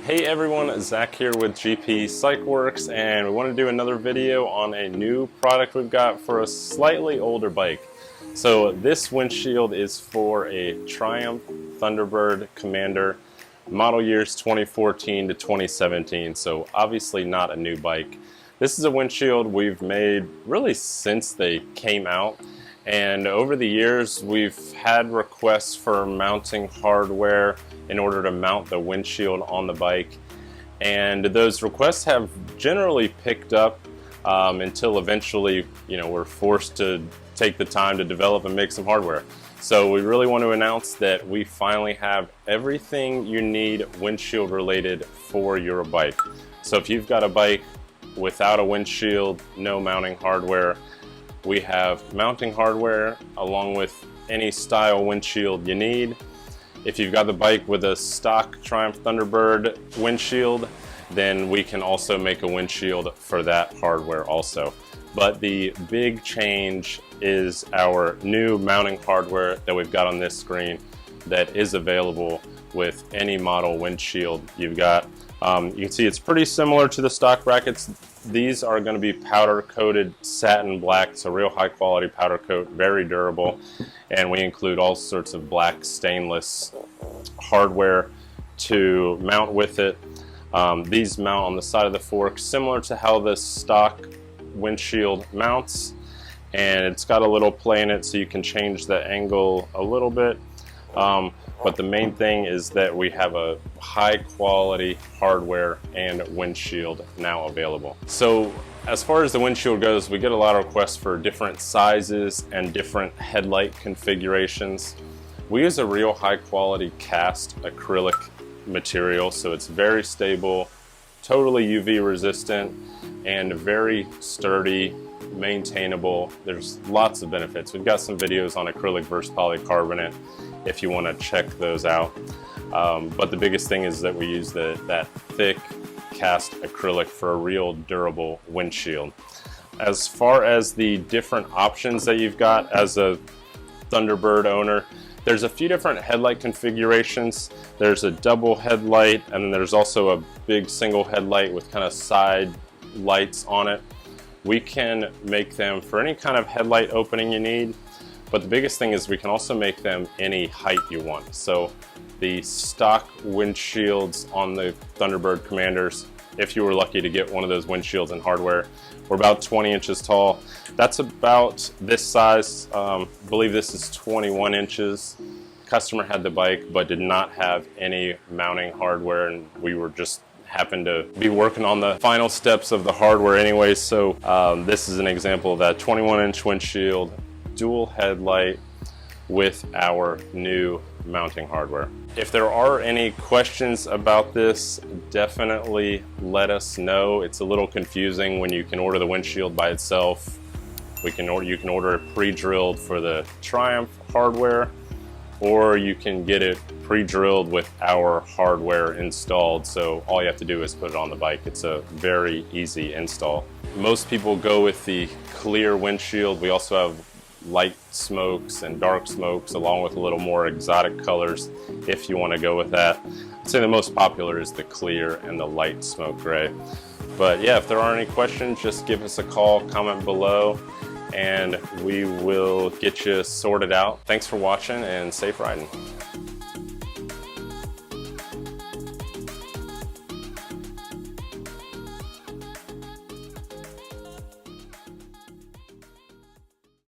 Hey everyone, Zach here with GP PsychWorks, and we want to do another video on a new product we've got for a slightly older bike. So this windshield is for a Triumph Thunderbird Commander, model years 2014 to 2017, so obviously not a new bike. This is a windshield we've made really since they came out, and over the years we've had requests for mounting hardware in order to mount the windshield on the bike, and those requests have generally picked up until eventually, we're forced to take the time to develop and make some hardware. So we really want to announce that we finally have everything you need windshield related for your bike. So if you've got a bike without a windshield, no mounting hardware, we have mounting hardware along with any style windshield you need. If you've got the bike with a stock Triumph Thunderbird windshield, then we can also make a windshield for that hardware also. But the big change is our new mounting hardware that we've got on this screen that is available with any model windshield you've got. You can see it's pretty similar to the stock brackets. These are going to be powder coated satin black. It's a real high quality powder coat, very durable, and we include all sorts of black stainless hardware to mount with it. These mount on the side of the fork similar to how the stock windshield mounts, and it's got a little play in it so you can change the angle a little bit. But the main thing is that we have a high quality hardware and windshield now available. So as far as the windshield goes, we get a lot of requests for different sizes and different headlight configurations. We use a real high quality cast acrylic material, so it's very stable, totally UV resistant, and very sturdy, maintainable. There's lots of benefits. We've got some videos on acrylic versus polycarbonate if you want to check those out. But the biggest thing is that we use that thick cast acrylic for a real durable windshield. As far as the different options that you've got as a Thunderbird owner, there's a few different headlight configurations. There's a double headlight, and then there's also a big single headlight with kind of side lights on it. We can make them for any kind of headlight opening you need, but the biggest thing is we can also make them any height you want. So the stock windshields on the Thunderbird Commanders, if you were lucky to get one of those windshields in hardware, were about 20 inches tall. That's about this size. I believe this is 21 inches. Customer had the bike but did not have any mounting hardware, and we were just happened to be working on the final steps of the hardware anyway. So this is an example of that 21-inch windshield, dual headlight with our new mounting hardware. If there are any questions about this, definitely let us know. It's a little confusing when you can order the windshield by itself. You can order it pre-drilled for the Triumph hardware, or you can get it pre-drilled with our hardware installed. So all you have to do is put it on the bike. It's a very easy install. Most people go with the clear windshield. We also have light smokes and dark smokes along with a little more exotic colors if you want to go with that. I'd say the most popular is the clear and the light smoke gray. But yeah, if there are any questions, just give us a call, comment below, and we will get you sorted out. Thanks for watching and safe riding.